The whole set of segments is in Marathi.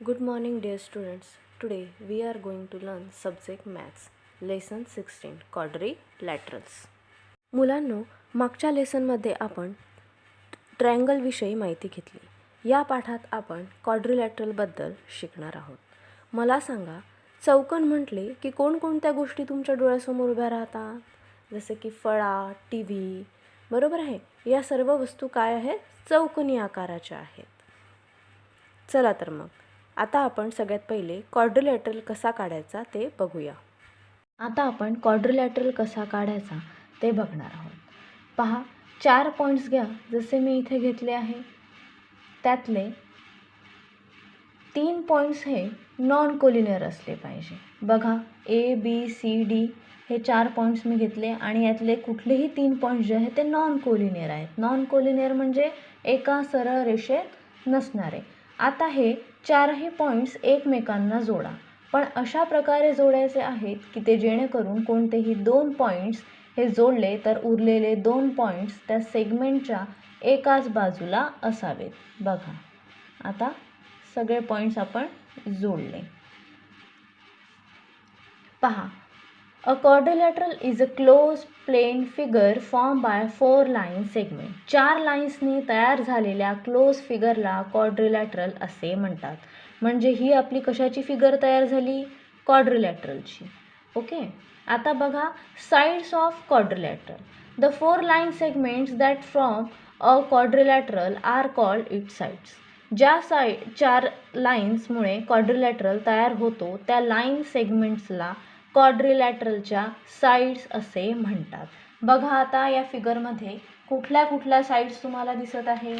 Good morning, dear students. Today we are going to learn subject Maths, Lesson 16, Quadrilaterals. मुलांनो, मागच्या लेसनमध्ये आपण ट्रायंगलविषयी माहिती घेतली. या पाठात आपण क्वाड्रिलॅटरलबद्दल शिकणार आहोत. मला सांगा, चौकोन म्हटले की कोणकोणत्या गोष्टी तुमच्या डोळ्यासमोर उभ्या राहतात? जसे की फळा, टी व्ही, बरोबर आहे. या सर्व वस्तू काय आहेत? चौकोनी आकाराच्या आहेत. चला तर मग आता आपण सगळ्यात पहिले क्वाड्रिलॅटरल कसा काढायचा ते बघूया. आता आपण क्वाड्रिलॅटरल कसा काढायचा ते बघणार आहोत. पहा, 4 पॉईंट्स घ्या, जसे मी इथे घेतले आहे. त्यातले 3 पॉईंट्स हे नॉन कोलिनियर असले पाहिजे. बघा, ए बी सी डी हे 4 पॉईंट्स मी घेतले आणि यातले कुठलेही 3 पॉईंट्स जे आहेत ते नॉन कोलिनियर आहेत. नॉन कोलिनियर म्हणजे एका सरळ रेषेत नसणारे. आता हे 4ही पॉईंट्स एकमेकांना जोडा, पण अशा प्रकारे जोडायचे आहेत की ते जेणेकरून कोणतेही 2 पॉईंट्स हे जोडले तर उरलेले 2 पॉईंट्स त्या सेगमेंटच्या एकाच बाजूला असावेत. बघा, आता सगळे पॉईंट्स आपण जोडले. पहा, a quadrilateral is a close plane figure form by 4 line segment. 4 लाईन्सनी तयार झालेल्या क्लोज फिगरला क्वाड्रिलॅटरल असे म्हणतात. म्हणजे ही आपली कशाची फिगर तयार झाली? क्वाड्रिलॅटरलची. ओके. आता बघा, sides of quadrilateral. The 4 line segments that from a quadrilateral are called its sides. ज्या 4 लाईन्समुळे क्वाड्रिलॅटरल तयार होतो त्या लाईन सेगमेंट्सला क्वाड्रिलॅटरलच्या साइड्स असे म्हणतात. बघा, आता या फिगरमध्ये कुठल्या कुठल्या साइड्स तुम्हाला दिसत आहे?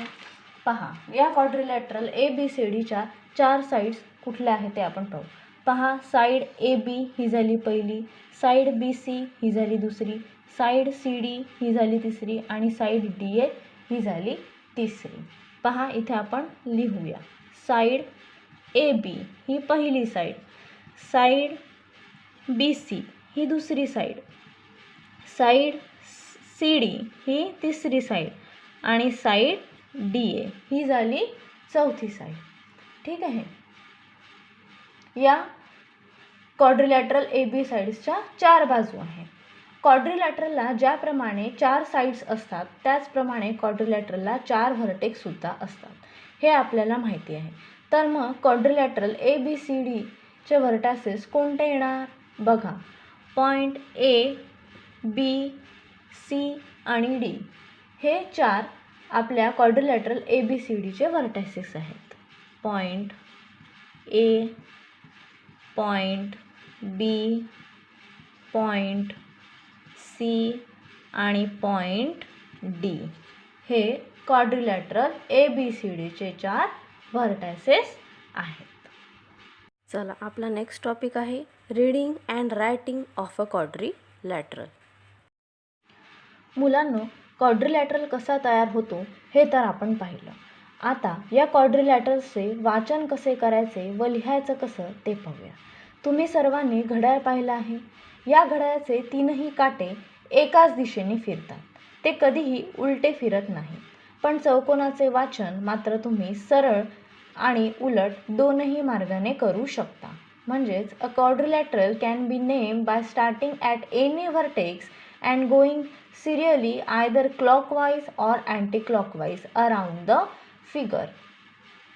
पहा, या क्वाड्रिलॅटरल ए बी सी डीच्या 4 साइड्स कुठल्या आहेत ते आपण पाहू. पहा, साइड ए बी ही झाली पहिली, साइड बी सी ही झाली दुसरी, साइड सी डी ही झाली तिसरी आणि साइड डी ए ही झाली तिसरी. पहा, इथे आपण लिहूया. साइड ए बी ही पहिली साइड, साइड बी सी ही दुसरी साइड, साइड सी डी ही तिसरी साइड आणि साइड डी ए ही झाली चौथी साइड. ठीक आहे. या क्वाड्रिलॅटरल ए बी साइड्सच्या 4 बाजू आहेत. क्वाड्रिलॅटरलला ज्याप्रमाणे 4 साइड्स असतात त्याचप्रमाणे क्वाड्रिलॅटरलला 4 व्हर्टेक्ससुद्धा असतात. हे आपल्याला माहिती आहे. तर मग क्वाड्रिलॅटरल ए बी सी डीचे व्हर्टासेस कोणते येणार? बघा, पॉईंट ए बी सी आणि डी हे 4 आपल्या क्वाड्रिलॅटरल ए बी सी डीचे व्हर्टासेस आहेत. Point A, point B, point C आणि पॉईंट डी हे क्वाड्रिलॅटरल ए बी सी डीचे 4 व्हर्टासेस आहेत. चला, आपला नेक्स्ट टॉपिक आहे reading and writing of a quadrilateral. मुलांनो, क्वाड्रिलॅटरल कसा तयार होतो हे तर आपण पाहिलं. आता या क्वाड्रिलॅटरलचे वाचन कसे करायचे व लिहायचं कसं ते पाहूया. तुम्ही सर्वांनी घड्याळ पाहिलं आहे. या घड्याळाचे 3ही काटे एकाच दिशेने फिरतात. ते कधीही उलटे फिरत नाही. पण चौकोनाचे वाचन मात्र तुम्ही सरळ आणि उलट दोनही मार्गाने करू शकता. म्हणजेच a quadrilateral can be name by starting at any vertex and going serially either clockwise or anti clockwise around the figure.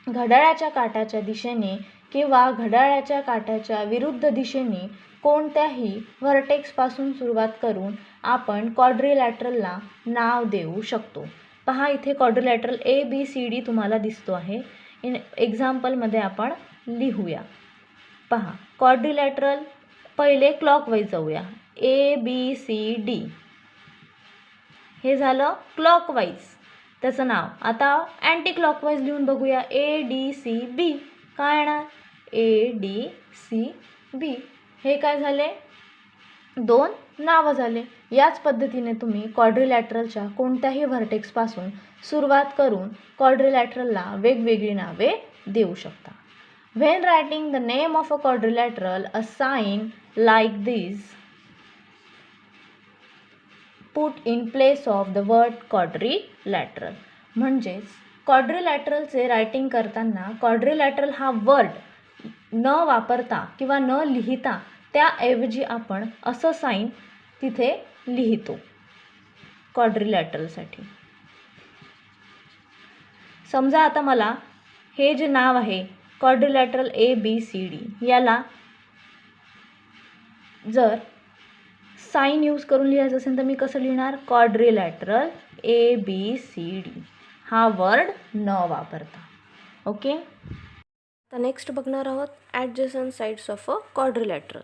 घड्याळाच्या काट्याच्या दिशेने किंवा घड्याळाच्या काट्याच्या विरुद्ध दिशेने कोणत्याही व्हर्टेक्सपासून सुरुवात करून आपण क्वाड्रिलॅटरलला नाव देऊ शकतो. पहा, इथे quadrilateral A B C D तुम्हाला दिसतो आहे. इन एक्झाम्पलमध्ये आपण लिहूया. पहा, क्वाड्रिलॅटरल पहिले क्लॉकवाईज जाऊया. ए बी सी डी हे झालं क्लॉकवाईज त्याचं नाव. आता अँटी क्लॉकवाईज लिहून बघूया. ए डी सी बी काय येणार? ए डी सी बी हे काय झाले? 2 नावं झाले. याच पद्धतीने तुम्ही क्वाड्रिलॅटरलच्या कोणत्याही व्हर्टेक्सपासून सुरुवात करून क्वाड्रिलॅटरलला वेगवेगळी नावे देऊ शकता. When writing the name of a quadrilateral a sign like this put in place of the word quadrilateral. म्हणजेच क्वाड्रिलॅटरलचे रायटिंग करताना क्वाड्रिलॅटरल हा वर्ड न वापरता किंवा न लिहिता त्याऐवजी आपण असं साईन तिथे लिहितो क्वाड्रिलॅटरलसाठी. समजा आता मला हे जे नाव आहे क्वाड्रिलॅटरल ABCD, याला जर साईन यूज करून लिहायचं असेल तर मी कसं लिहिणार? क्वाड्रिलॅटरल ABCD हा वर्ड न वापरता. ओके. तर नेक्स्ट बघणार आहोत ॲडजसंट साईड्स ऑफ अ क्वाड्रिलॅटरल.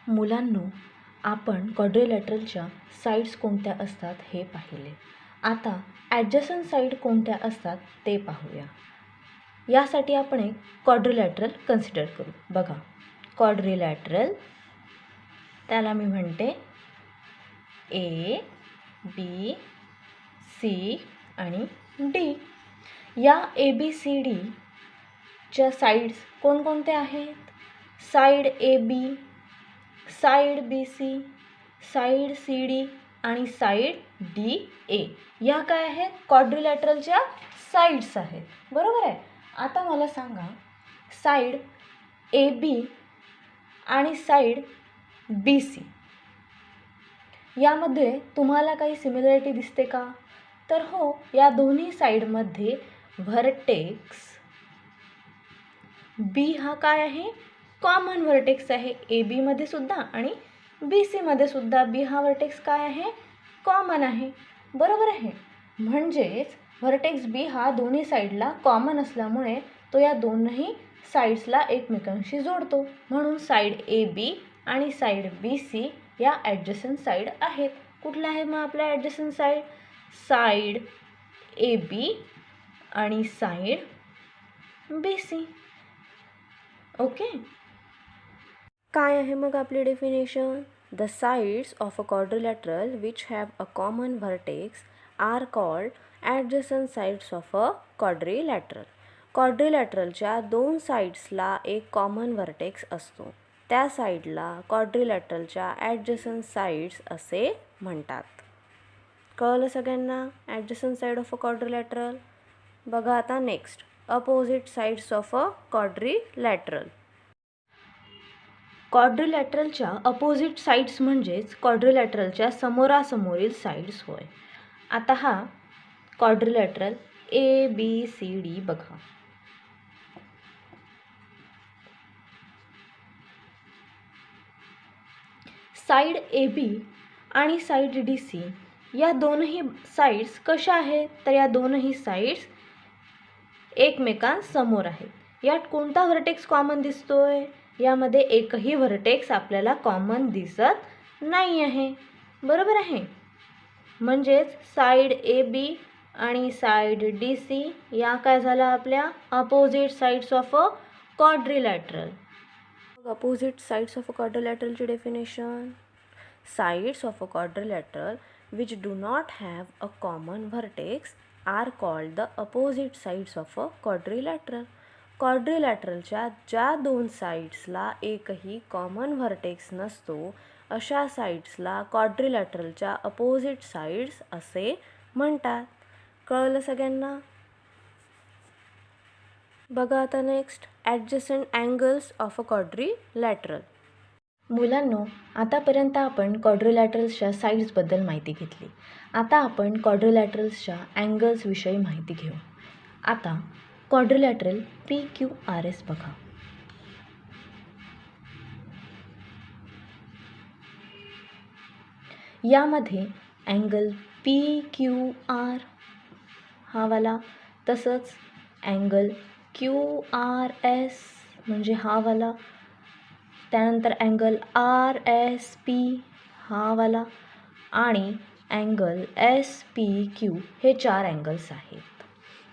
मुलांनो, आपण क्वाड्रिलॅटरलच्या साईड्स कोणत्या असतात हे पाहिले. आता ॲडजसंट साईड कोणत्या असतात ते पाहूया. यासाठी आपण एक क्वाड्रिलॅटरल कन्सिडर करू. बघा, क्वाड्रिलॅटरल त्याला मी म्हणते A, B, C आणि D. या ABCD च्या साईड्स कोणकोणत्या आहेत? Side AB, side BC, side CD आणि साईड DA. या काय आहेत? क्वाड्रिलॅटरलच्या साईड्स आहेत. बरोबर आहे. आता मला सांगा, साईड AB आणि साईड BC यामध्ये तुम्हाला काही सिमिलरिटी दिसते का? तर हो, या दोन्ही साईडमध्ये व्हर्टेक्स B हा काय आहे? कॉमन व्हर्टेक्स आहे. AB मध्ये सुद्धा आणि BC मध्ये सुद्धा B हा व्हर्टेक्स काय आहे? कॉमन आहे. बरोबर आहे. म्हणजेच व्हर्टेक्स B हा दोन्ही साईडला कॉमन असल्यामुळे तो या दोन्ही साईड्सला एकमेकांशी जोडतो. म्हणून साईड AB आणि साईड BC या ॲडजसंट साईड आहेत. कुठल्या आहे मग आपल्या ॲडजसंट साईड? साईड AB आणि साईड BC. ओके. काय आहे मग आपली definition? The sides of a quadrilateral which have a common vertex are called adjacent sides of a quadrilateral. क्वाड्रिलॅटरलच्या दोन साईड्सला एक कॉमन व्हर्टेक्स असतो. त्या साईडला क्वाड्रिलॅटरलच्या ॲडजसंट साईड्स असे म्हणतात. कळलं सगळ्यांना adjacent side of a quadrilateral? बघा आता next, opposite sides of a quadrilateral. क्वाड्रिलॅटरलच्या अपोजिट साईड्स म्हणजेच क्वाड्रिलॅटरलच्या समोरासमोरील साईड्स होय. आता हा क्वाड्रिलॅटरल ABCD बघा. साईड AB आणि साईड DC या दोनही साईड्स कशा आहेत? तर या दोनही साईड्स एकमेकांसमोर आहेत. यात कोणता व्हर्टेक्स कॉमन दिसतोय? यामध्ये एकही व्हर्टेक्स आपल्याला कॉमन दिसत नाही आहे. बरोबर आहे. म्हणजेच साईड AB आणि साईड DC या काय झाल्या आपल्या opposite sides of a quadrilateral. Opposite sides of a क्वाड्रिलॅटरलची definition: sides of a quadrilateral which do not have a common vertex are called the opposite sides of a quadrilateral. क्वाड्रिलॅटरलच्या ज्या दोन साईड्सला एकही कॉमन व्हर्टेक्स नसतो अशा साईड्सला क्वाड्रिलॅटरलच्या अपोजिट साईड्स असे म्हणतात. कळलं सगळ्यांना? बघा आता next, adjacent angles of a quadrilateral. मुलांनो, आतापर्यंत आपण क्वाड्रिलॅटरल्सच्या साईड्सबद्दल माहिती घेतली. आता आपण क्वाड्रिलॅटरल्सच्या अँगल्सविषयी माहिती घेऊ. आता क्वाड्रिलॅटरल PQRS बघा. यामध्ये अँगल PQR हा वाला, तसंच अँगल QRS म्हणजे हा वाला, त्यानंतर अँगल RSP हा वाला आणि अँगल SPQ हे 4 अँगल्स आहेत.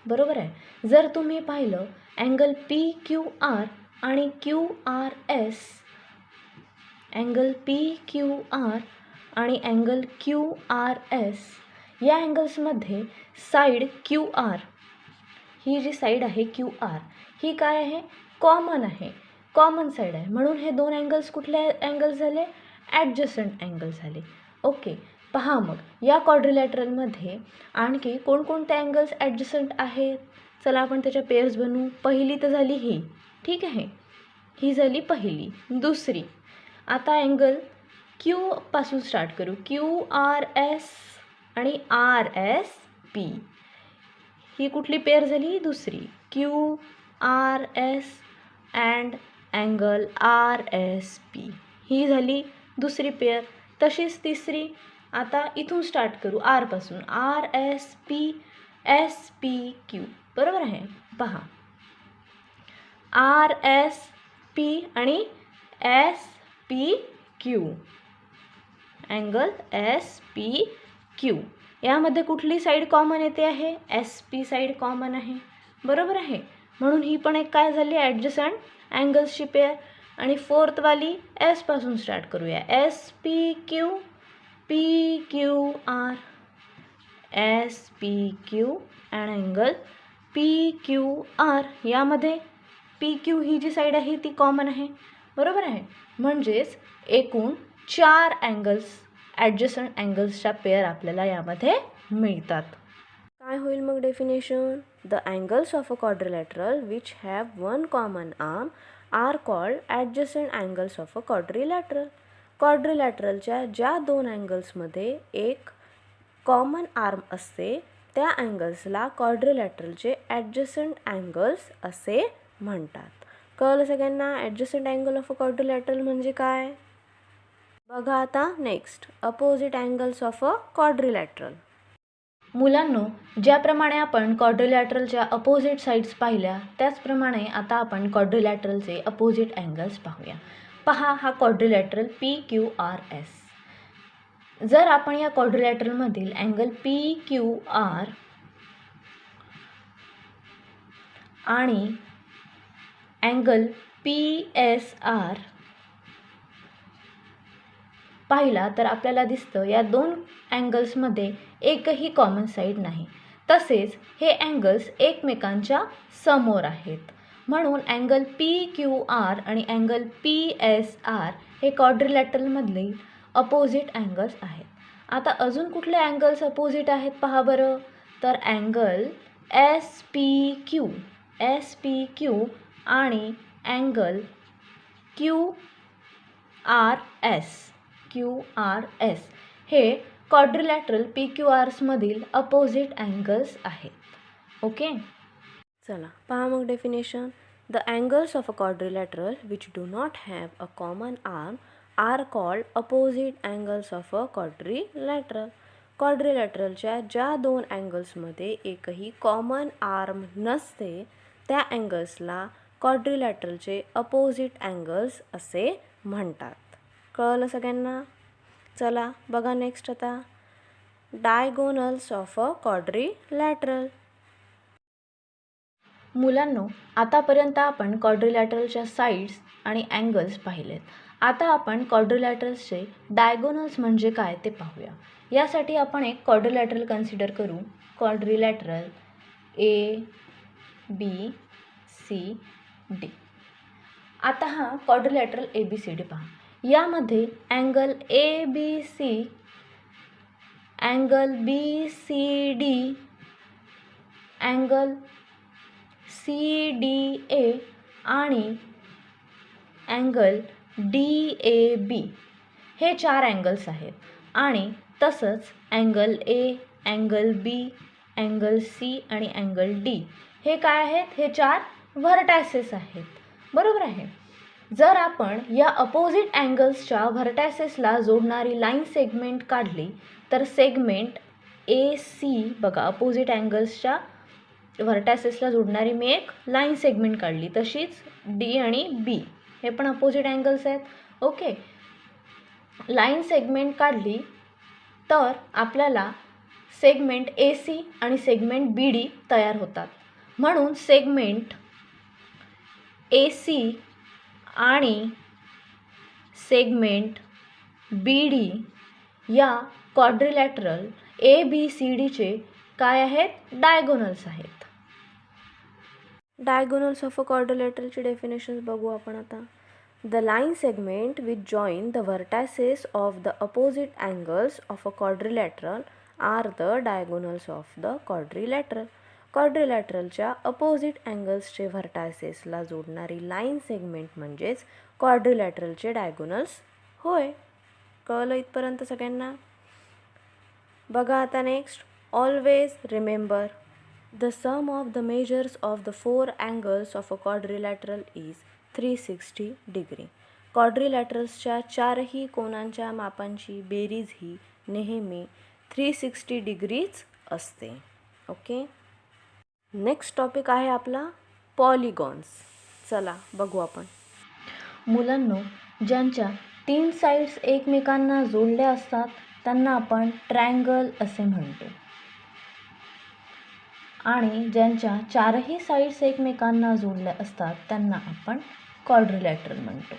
बरोबर आहे. जर तुम्ही पाहिलं अँगल PQR आणि QRS, अँगल PQR आणि अँगल QRS या अँगल्समध्ये साईड QR ही जी साईड आहे QR ही काय आहे? कॉमन आहे, कॉमन साईड आहे. म्हणून हे दोन अँगल्स कुठले अँगल्स झाले? ॲडजसंट अँगल झाले. ओके. पहा मग या क्वाड्रिलॅटरलमध्ये आणखी कोणकोणते अँगल्स ॲडजसंट आहेत? चला आपण त्याच्या पेअर्स बनवू. पहिली तर झाली ही ठीक आहे, ही झाली पहिली. दुसरी, आता अँगल क्यू पासून स्टार्ट करू. क्यू आर एस आणि आर एस पी, ही कुठली पेअर झाली? दुसरी. Q R S and angle R S P, ही झाली दुसरी पेअर. तशीच तिसरी, आता इथून स्टार्ट करू आरपासून. आर एस पी क्यू, बरोबर आहे. पहा, आर एस पी आणि S P Q, angle S P Q, यामध्ये कुठली साईड कॉमन येते आहे? एस पी साईड कॉमन आहे, बरोबर आहे. म्हणून ही पण एक काय झाली? ॲडजसंट अँगल्सची पेअर. आणि फोर्थवाली एस पासून स्टार्ट करूया. S P Q R, S P Q and angle P Q R, यामध्ये पी क्यू ही जी साईड आहे ती कॉमन आहे, बरोबर आहे. म्हणजेच एकूण 4 अँगल्स, ॲडजसंट अँगल्सच्या पेअर आपल्याला यामध्ये मिळतात. काय होईल मग definition? The angles of a quadrilateral which have one common arm are called adjacent angles of a quadrilateral. क्वाड्रिलॅटरलच्या ज्या 2 अँगल्समध्ये एक कॉमन आर्म असते त्या अँगल्सला क्वाड्रिलॅटरलचे ॲडजसंट अँगल्स असे म्हणतात. कळलं सगळ्यांना? ॲडजसंट अँगल ऑफ अ क्वाड्रिलॅटरल म्हणजे काय? बघा आता next, opposite angles of a quadrilateral. मुलांनो, ज्याप्रमाणे आपण क्वाड्रिलॅटरलच्या अपोजिट साईड्स पाहिल्या त्याचप्रमाणे आता आपण क्वाड्रिलॅटरलचे अपोजिट अँगल्स पाहूया. पहा, हा quadrilateral P Q R S. जर आपण या क्वाड्रिलॅटरलमधील अँगल पी क्यू आर आणि अँगल पी एस आर पाहिला तर आपल्याला दिसतं या 2 अँगल्समध्ये एकही कॉमन साईड नाही. तसेच हे अँगल्स एकमेकांच्या समोर आहेत. म्हणून अँगल पी क्यू आर आणि अँगल पी एस आर हे क्वाड्रिलॅटरलमधले अपोजिट अँगल्स आहेत. आता अजून कुठले अँगल्स अपोजिट आहेत पहा बरं. तर अँगल एस पी क्यू आणि अँगल क्यू आर एस हे क्वाड्रिलॅटरल पी क्यू आर्समधील अपोजिट अँगल्स आहेत. ओके, चला पहा मग definition. The angles of a quadrilateral which do not have a common arm are called opposite angles of a quadrilateral. क्वाड्रिलॅटरलच्या ज्या 2 अँगल्समध्ये एकही कॉमन आर्म नसते त्या अँगल्सला क्वाड्रिलॅटरलचे अपोजिट अँगल्स असे म्हणतात. कळलं सगळ्यांना? चला बघा नेक्स्ट आता, डायगोनल्स ऑफ अ क्वाड्रिलॅटरल. मुलांनो, आतापर्यंत आपण क्वाड्रिलॅटरलच्या साईड्स आणि अँगल्स पाहिलेत. आता आपण क्वाड्रिलॅटरल्सचे डायगोनल्स म्हणजे काय ते पाहूया. यासाठी आपण एक क्वाड्रिलॅटरल कन्सिडर करू. Quadrilateral A B C D. आता हा quadrilateral A B C D पहा. यामध्ये angle A B C, angle B C D, angle C D A आणि अँगल डी ए बी हे 4 अँगल्स आहेत. आणि तसंच angle A, angle B, angle C आणि अँगल डी हे काय आहेत? हे 4 व्हर्टायसेस आहेत, बरोबर आहे. जर आपण या अपोजिट अँगल्सच्या व्हर्टायसेसला जोडणारी लाईन सेगमेंट काढली तर सेगमेंट ए सी, बघा अपोजिट अँगल्सच्या व्हर्टायसेसला जोडणारी मी एक लाईन सेगमेंट काढली. तशीच डी आणि बी हे पण अपोजिट अँगल्स आहेत. ओके, लाईन सेगमेंट काढली तर आपल्याला सेगमेंट ए सी आणि सेगमेंट बी डी तयार होतात. म्हणून सेगमेंट ए सी आणि सेगमेंट बी डी या क्वाड्रिलॅटरल ए बी सी डीचे काय आहेत? डायगोनल्स आहेत. डायगोनल्स ऑफ अ क्वाड्रिलॅटरलची डेफिनेशन्स बघू आपण आता. The line segment which join the vertices of the opposite angles of a quadrilateral are the diagonals of the quadrilateral. क्वाड्रिलॅटरलच्या अपोजिट अँगल्सचे व्हर्टायसेसला जोडणारी लाईन सेगमेंट म्हणजेच क्वाड्रिलॅटरलचे डायगोनल्स होय. कळलं इथपर्यंत सगळ्यांना? बघा आता next. Always remember the sum of the measures of the 4 angles of a quadrilateral is 360 degree. क्वाड्रिलॅटरल्सच्या 4ही कोनांच्या मापांची बेरीज ही नेहमी 360 डिग्रीच असते. ओके. नेक्स्ट टॉपिक आहे आपला पॉलिगॉन्स. चला बघू आपण. मुलांनो, ज्यांच्या 3 साईड्स एकमेकांना जोडल्या असतात त्यांना आपण ट्रायंगल असे म्हणतो आणि ज्यांच्या 4ही साईड्स एकमेकांना जोडल्या असतात त्यांना आपण क्वाड्रिलॅटरल म्हणतो.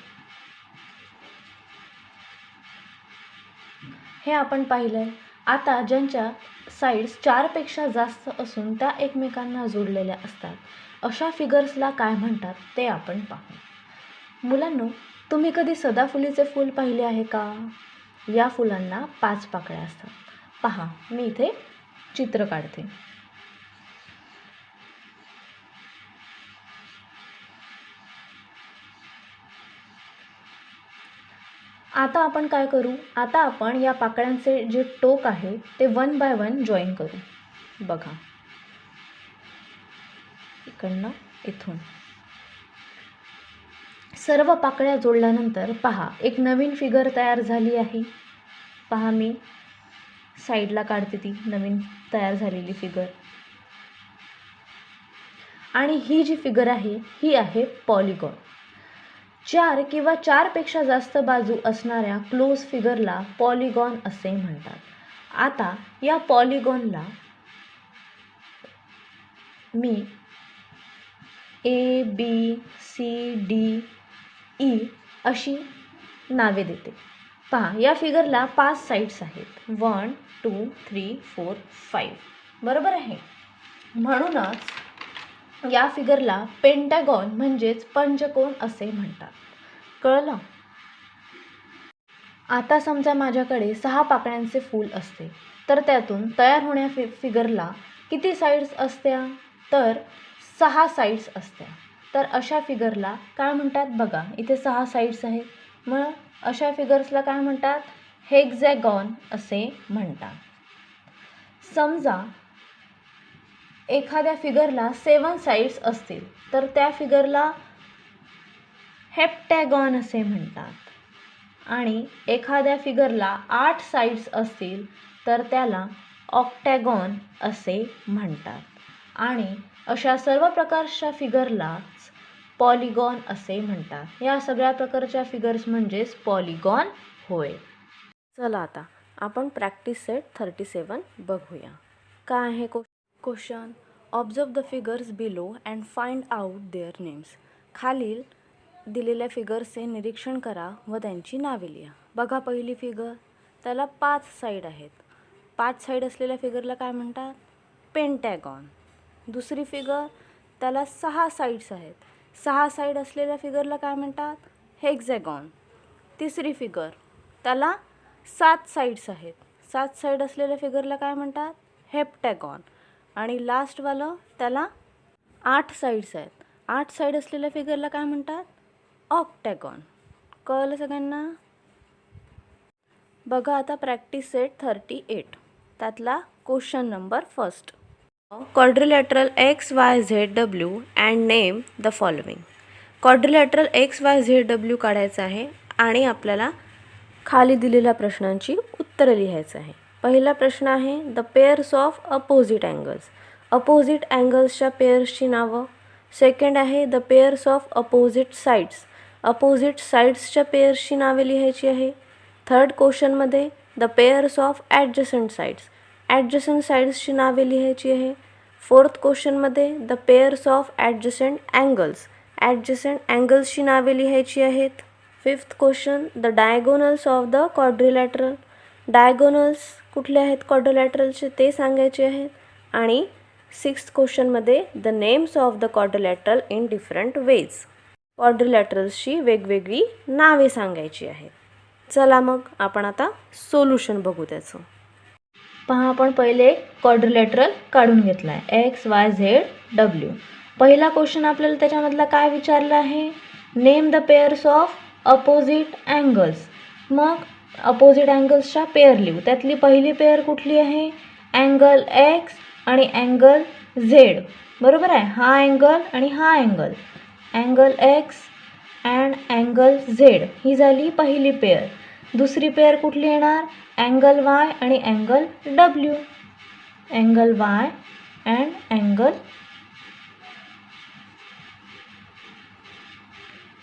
हे आपण पाहिलंय. आता ज्यांच्या साईड्स 4 पेक्षा जास्त असून त्या एकमेकांना जोडलेल्या असतात अशा फिगर्सला काय म्हणतात ते आपण पाहू. मुलांनो, तुम्ही कधी सदाफुलीचे फूल पाहिले आहे का? या फुलांना 5 पाकळ्या असतात. पहा, मी इथे चित्र काढते. आता आपण काय करू? आता आपण या पाकळ्यांचे जे टोक आहे ते 1 बाय 1 जॉईन करू. बघा, इकडनं इथून सर्व पाकळ्या जोडल्यानंतर पहा एक नवीन फिगर तयार झाली आहे. पहा, मी साईडला काढते ती नवीन तयार झालेली फिगर. आणि ही जी फिगर आहे ही आहे पॉलिगॉन. 4 किंवा 4 पेक्षा जास्त बाजू असणाऱ्या क्लोज फिगरला पॉलिगॉन असे म्हणतात. आता या पॉलिगॉनला मी A, B, C, D, E अशी नावे देते. पहा, या फिगरला 5 साईड्स आहेत. 1, 2, 3, 4, 5. बरोबर आहे. म्हणूनच या फिगरला पेंटॅगॉन म्हणजेच पंचकोन असे म्हणतात. कळलं? आता समजा माझ्याकडे 6 पाकळ्यांचे फूल असते तर त्यातून तयार होण्या फिगरला किती साईड्स असत्या? तर 6 साईड्स असत्या. तर अशा फिगरला काय म्हणतात? बघा, इथे 6 साईड्स आहेत. मग अशा फिगर्सला काय म्हणतात? हेक्झॅगॉन असे म्हणतात. समजा एखाद्या फिगरला 7 साईड्स असतील तर त्या फिगरला हेप्टॅगॉन असे म्हणतात. आणि एखाद्या फिगरला 8 साईड्स असतील तर त्याला ऑक्टॅगॉन असे म्हणतात. आणि अशा सर्व प्रकारच्या फिगरलाच पॉलिगॉन असे म्हणतात. या सगळ्या प्रकारच्या फिगर्स म्हणजेच पॉलिगॉन होय. चला आता आपण प्रॅक्टिस सेट 37 बघूया. काय आहे question? Observe the figures below and find out their names. खालील दिलेल्या फिगर्सचे निरीक्षण करा व त्यांची नावे लिहा. बघा, पहिली फिगर, त्याला 5 साईड आहेत. 5 साईड असलेल्या फिगरला काय म्हणतात? पेंटॅगॉन. दुसरी फिगर, त्याला 6 साईड्स आहेत. 6 साईड असलेल्या फिगरला काय म्हणतात? हेक्झॅगॉन. तिसरी फिगर, त्याला 7 साईड्स आहेत. 7 साईड असलेल्या फिगरला काय म्हणतात? हेप्टॅगॉन. आणि लास्टवालं, त्याला 8 साईड्स आहेत. 8 साईड असलेल्या फिगरला काय म्हणतात? ऑक्टॅगॉन. कळलं सगळ्यांना? बघा आता प्रॅक्टिस सेट 38. त्यातला question number 1. Quadrilateral XYZW and name the following. Quadrilateral XYZW काढायचं आहे आणि आपल्याला खाली दिलेल्या प्रश्नांची उत्तरं लिहायचं आहे. पहिला प्रश्न आहे the pairs of opposite angles. Opposite अँगल्सच्या पेअर्सची नावं. सेकंड आहे the pairs of opposite sides. Opposite साईड्सच्या पेअर्सची नावे लिहायची आहे. थर्ड क्वेश्चनमध्ये the pairs of adjacent sides. Adjacent साईड्सची नावे लिहायची आहे. फोर्थ क्वेश्चनमध्ये the pairs of adjacent angles. Adjacent अँगल्सची नावे लिहायची आहेत. Fifth question the diagonals of the quadrilateral. Diagonals कुठले आहेत क्वाड्रिलॅटरलचे ते सांगायचे आहेत. आणि सिक्स्थ क्वेश्चनमध्ये the names of the quadrilateral in different ways. क्वाड्रिलॅटरल्सची वेगवेगळी नावे सांगायची आहेत. चला मग आपण आता सोल्युशन बघू त्याचं. पहा आपण पहिले क्वाड्रिलॅटरल काढून घेतला आहे एक्स वाय झेड डब्ल्यू. पहिला क्वेश्चन आपल्याला त्याच्यामधला काय विचारला आहे, name the pairs of opposite angles. मग अपोजिट अँगल्सच्या पेअर लिहू. त्यातली पहिली पेअर कुठली आहे, अँगल एक्स आणि अँगल झेड. बरोबर आहे, हा अँगल आणि हा angle, angle X and angle Z ही झाली पहिली पेअर. दुसरी पेअर कुठली येणार, अँगल वाय आणि angle W, angle Y and angle,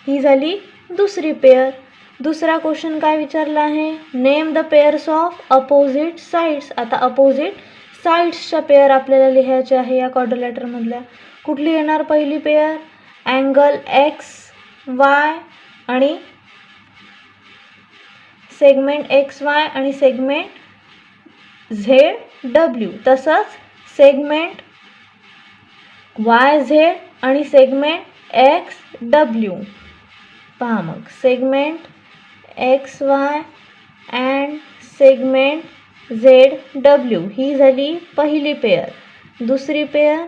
ही झाली दुसरी पेअर. दुसरा क्वेश्चन काय विचारला आहे, name the pairs of opposite sides. आता अपोजिट साइड्सच्या पेअर आपल्याला लिहायच्या आहे या क्वाड्रिलॅटरमधल्या. कुठली येणार पहिली पेअर, अँगल एक्स वाय आणि सेगमेंट एक्स वाय आणि सेगमेंट झेड डब्ल्यू. तसंच सेगमेंट वाय झेड आणि सेगमेंट एक्स डब्ल्यू. पहा मग segment X Y and segment Z W ही झाली पहिली पेअर. दुसरी pair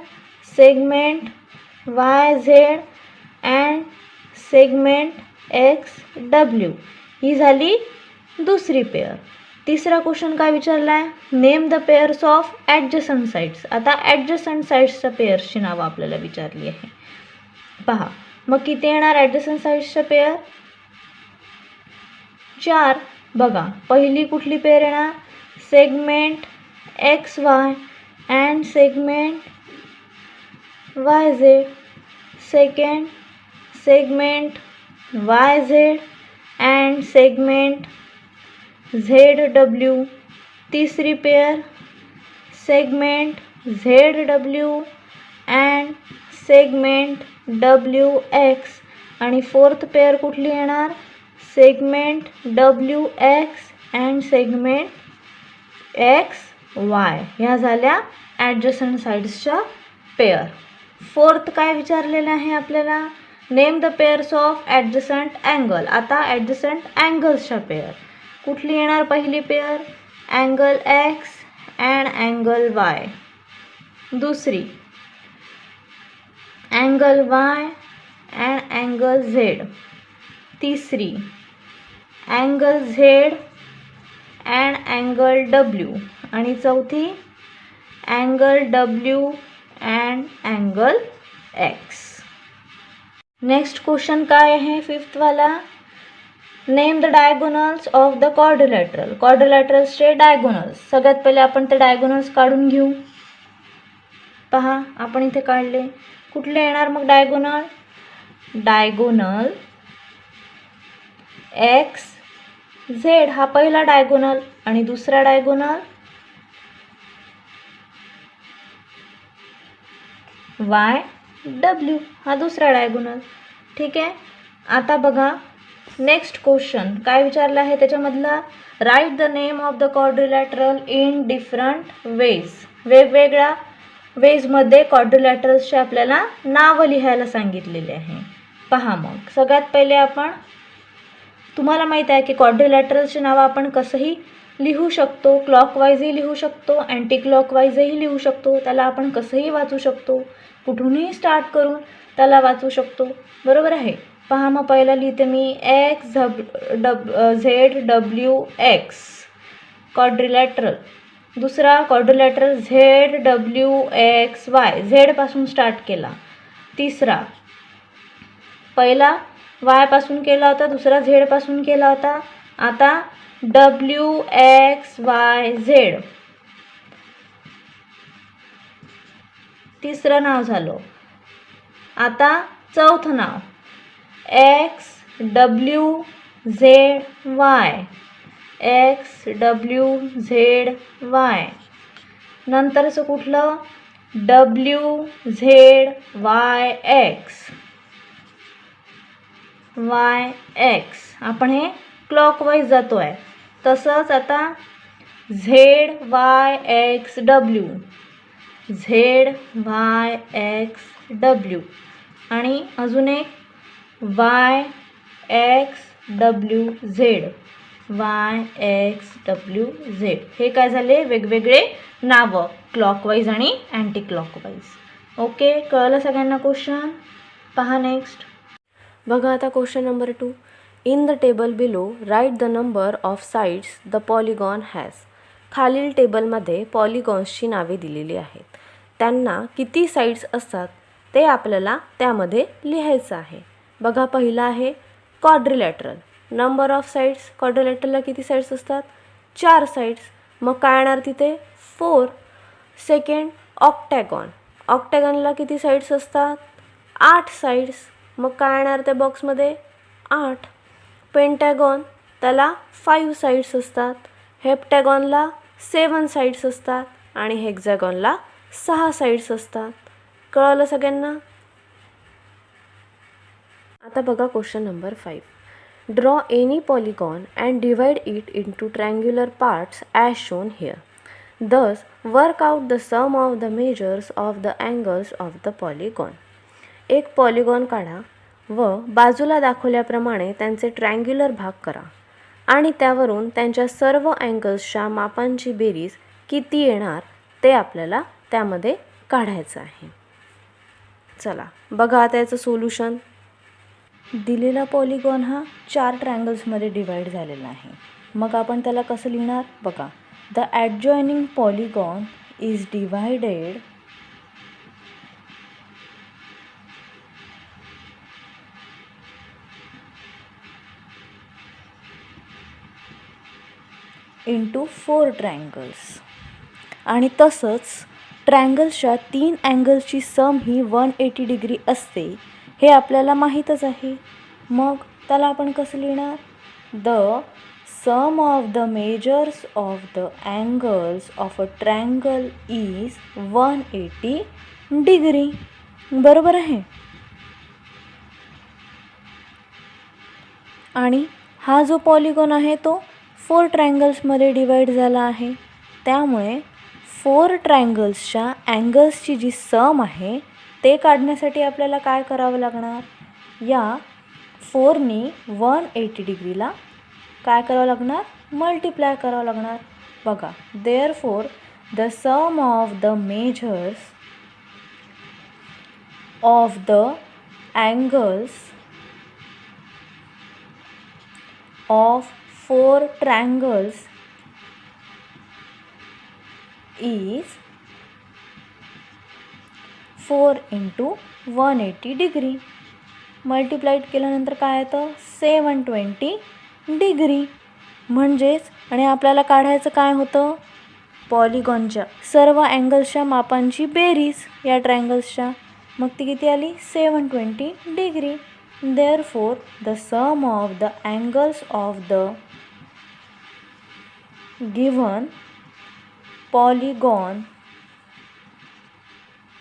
segment Y Z and segment X W ही झाली दुसरी पेअर. तिसरा क्वेश्चन काय विचारला आहे, name the pairs of adjacent sides. आता ॲडजसंट साइड्सच्या पेअर्सची नावं आपल्याला विचारली आहे. पहा मग किती येणार ॲडजसंट साइड्सच्या पेअर, 4. बघा पहिली कुठली पेअर येणार, segment X Y and segment Y Z. Second segment Y Z and segment Z W. तिसरी pair segment Z W and segment W X. आणि फोर्थ पेअर कुठली येणार, segment W X and segment X Y. ह्या झाल्या ॲडजसंट साइड्सच्या पेअर. फोर्थ काय विचारलेलं आहे आपल्याला, name the pairs of adjacent angle. आता ॲडजसंट अँगल्सच्या पेअर कुठली येणार पहिली pair, angle X and angle Y. दुसरी angle Y and angle Z. तिसरी angle Z and angle W. आणि चौथी angle W and angle X. Next question काय आहे फिफ्थवाला, name the diagonals of the quadrilateral. क्वाड्रिलॅटरल्सचे डायगोनल्स. सगळ्यात पहिले आपण ते डायगोनल्स काढून घेऊ. पहा आपण इथे काढले. कुठले येणार मग डायगोनल, डायगोनल एक्स झेड हा पहिला डायगोनल आणि दुसरा डायगोनल वाय डब्ल्यू हा दुसरा डायगोनल. ठीक आहे. आता बघा नेक्स्ट क्वेश्चन काय विचारलं आहे त्याच्यामधला, write the name of the quadrilateral in different veg. वेगवेगळ्या वेजमध्ये क्वाड्रिलॅटरल्सचे आपल्याला नावं लिहायला सांगितलेले आहे. पहा मग सगळ्यात पहिले आपण, तुम्हाला माहीत आहे की क्वाड्रिलॅटरल्सची नावं आपण कसंही लिहू शकतो, क्लॉकवाईजही लिहू शकतो, अँटी क्लॉकवाईजही लिहू शकतो. त्याला आपण कसंही वाचू शकतो, कुठूनही स्टार्ट करून त्याला वाचू शकतो. बरोबर आहे. पहा मग पहिला लिहिते मी X Z W X quadrilateral. दुसरा quadrilateral Z W X Y, झेडपासून स्टार्ट केला. तिसरा पहिला वायपासून केला होता, दुसरा झेडपासून केला होता. आता डब्ल्यू एक्स वाय झेड तिसरं नाव झालं. आता चौथं नाव X W Z Y, X W Z Y. नंतरचं कुठलं, W Z Y X, Y X. आपण हे क्लॉकवाईज जातो आहे. तसंच आता Z Y X W, Z Y X W. आणि अजून एक Y X W Z. Y X W Z हे काय झाले वेगवेगळे नावं क्लॉकवाईज आणि अँटी क्लॉकवाईज. ओके, कळलं सगळ्यांना क्वेश्चन. पहा नेक्स्ट. बघा आता question number 2. In the table below write the number of sides the polygon has. खालील टेबलमध्ये पॉलिगॉन्सची नावे दिलेली आहेत. त्यांना किती साईड्स असतात ते आपल्याला त्यामध्ये लिहायचं आहे. बघा पहिला आहे क्वाड्रिलॅटरल. नंबर ऑफ साईड्स, क्वाड्रिलॅटरलला किती साईड्स असतात? 4 साईड्स. मग काय येणार तिथे? 4. Second octagon. ऑक्टॅगॉनला किती साईड्स असतात? 8 साईड्स. मग काय येणार त्या बॉक्समध्ये? 8. पेंटॅगॉन, त्याला 5 साईड्स असतात. हेप्टॅगॉनला 7 साईड्स असतात आणि हेक्झॅगॉनला 6 साईड्स असतात. कळलं सगळ्यांना? आता बघा question number 5. Draw any polygon and divide it into triangular parts as shown here. Thus, work out the sum of the measures of the angles of the polygon. एक पॉलिगॉन काढा व बाजूला दाखवल्याप्रमाणे त्यांचे ट्रायंग्युलर भाग करा आणि त्यावरून त्यांच्या सर्व अँगल्सच्या मापांची बेरीज किती येणार ते आपल्याला त्यामध्ये काढायचं आहे. चला बघा आता याचं सोल्युशन. दिलेला पॉलिगॉन हा 4 ट्रायंगल्समध्ये डिवाईड झालेला आहे. मग आपण त्याला कसं लिहिणार? बघा, the adjoining polygon is divided into 4 triangles. आणि तसंच ट्रायंगल्सच्या 3 अँगल्सची सम ही 180 डिग्री असते हे आपल्याला माहीतच आहे. मग त्याला आपण कसं लिहिणार? The sum of the measures of the angles of a triangle is 180 degree. बरोबर आहे. आणि हा जो पॉलिगॉन आहे तो 4 ट्रायंगल्समध्ये डिवाईड झाला आहे. त्यामुळे 4 ट्रायंगल्सच्या अँगल्सची जी सम आहे ते काढण्यासाठी आपल्याला काय करावं लागणार? या 4नी 180 डिग्रीला काय करावं लागणार? मल्टिप्लाय करावं लागणार. बघा, therefore the sum of the measures of the angles of 4 triangles is 4 into 180 degree. Multiplied केल्यानंतर काय येतं? 720 डिग्री. म्हणजेच आणि आपल्याला काढायचं काय होतं? पॉलिगॉनच्या सर्व अँगल्सच्या मापांची बेरीज या ट्रायंगल्सच्या. मग ती किती आली? 720 degree. Therefore, the sum of the angles of the given polygon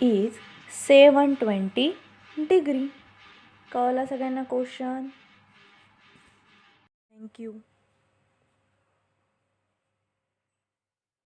is 720 degree. कळला सगळ्यांना क्वेश्चन? थँक्यू.